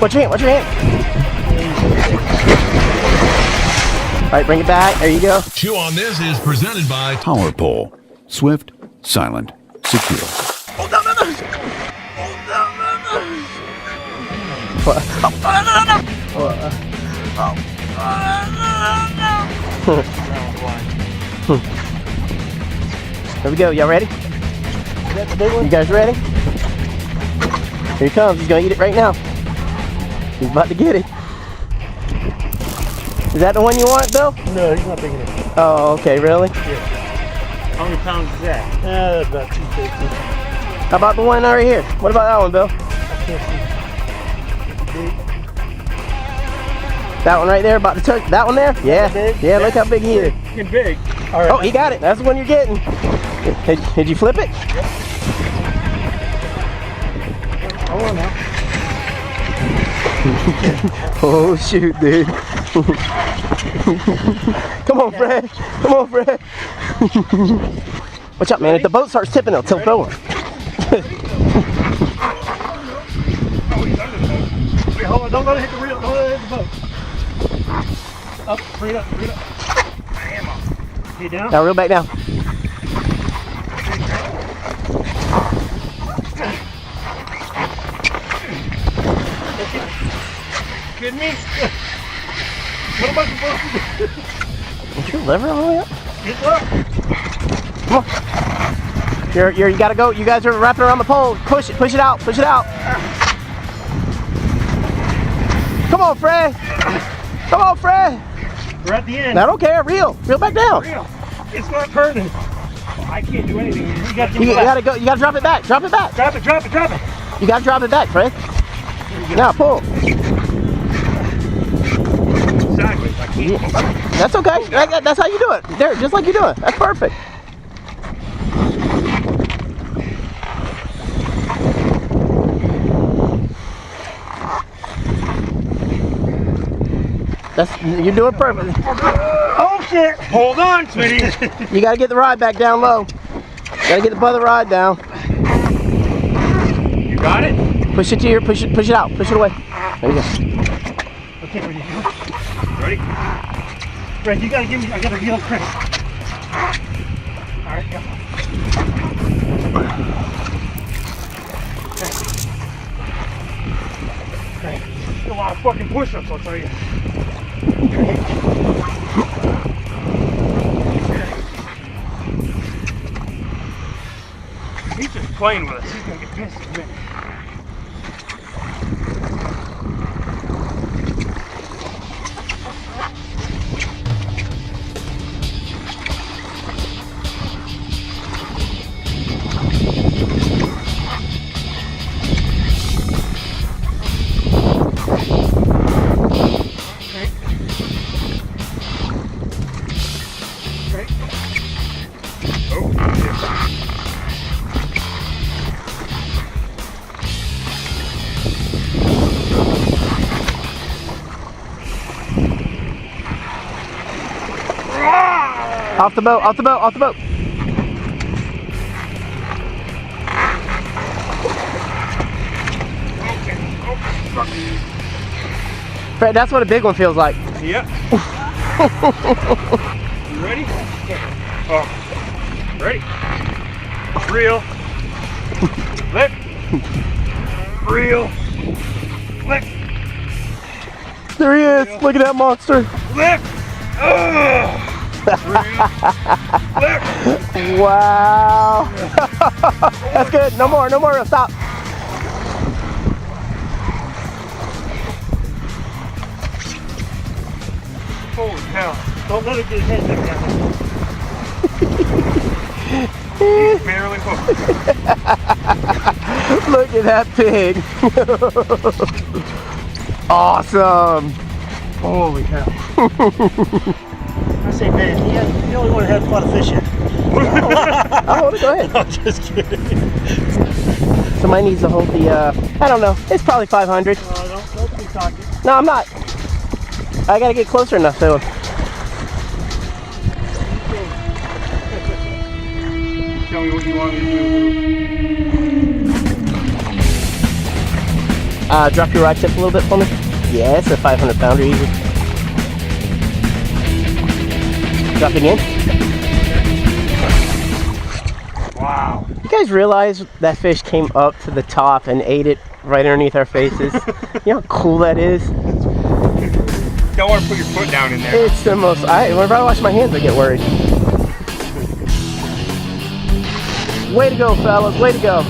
Watch your hand, watch your hand. All right, bring it back. There you go. Chew on This is presented by Power Pole. Swift, silent, secure. Oh, no, no, no. Oh, no, no, no. Oh, no, no, no. There we go. Y'all ready? You guys ready? Here he comes. He's gonna eat it right now. He's about to get it. Is that the one you want, Bill? No, he's not big enough. Oh, okay. Really? Yeah. How many pounds is that? About 250. How about the one right here? What about that one, Bill? I can't see. Big. That one right there, about to touch that one there? Yeah. Yeah, look how big he is. Getting big. All right. Oh, he got it. That's the one you're getting. Did you flip it? Yep. Hold on now. Oh, shoot, dude. Come on, Fred. Come on, Fred. Watch out, man. If the boat starts tipping, it'll tilt over. Wait, hold on. Don't let it hit the reel. Don't let it hit the boat. Up. Bring it up. Bring it up. Bam. Okay, down. Now reel back down. Kidding me? What am I supposed to do? Is your lever all the way up? It's up. Come on. You gotta go. You guys are wrapping around the pole. Push it out. Push it out. Come on, Fred. Come on, Fred. We're at the end. I don't care. Reel back down. Real. It's not turning. Oh, I can't do anything. You got to You gotta go. You gotta drop it back. Drop it back. Drop it, drop it, drop it. You gotta drop it back, Fred. Now pull. Sideways. I can't. That's okay. That's how you do it. There, just like you do it. That's perfect. You're doing perfect. Oh shit! Hold on, sweetie. You gotta get the rod back down low. Gotta get the butt of the rod down. You got it? Push it to your, push it out. Push it away. There you go. Okay, ready? Fred, you gotta give me. I gotta reel Chris. All right, go. Okay. A lot of fucking push-ups, I'll tell you. He's just playing with us. He's gonna get pissed in a minute. Off the boat, off the boat, off the boat. Fred, that's what a big one feels like. Yep. You ready? Oh. Ready? Reel. Flip. Reel. Flip. There he is. Reel. Look at that monster. Flip. Flip. Wow. That's good. No more, no more. Stop. Holy cow. Don't let it get his head back down. He's barely hooked. Look at that pig. Awesome. Holy cow. I say, man, he only one that had a lot of fish in. I'll hold it. Go ahead. I'm just kidding. Somebody needs to hold the, I don't know. It's probably 500. Don't be talking. No, I'm not. I gotta get closer enough to him. Tell me what you want me to do. I Drop your rod tip a little bit for me. Yeah, it's a 500 pounder easy. Drop it again. Wow. You guys realize that fish came up to the top and ate it right underneath our faces? You know how cool that is? Don't want to put your foot down in there. It's the most, whenever I wash my hands I get worried. Way to go, fellas, way to go.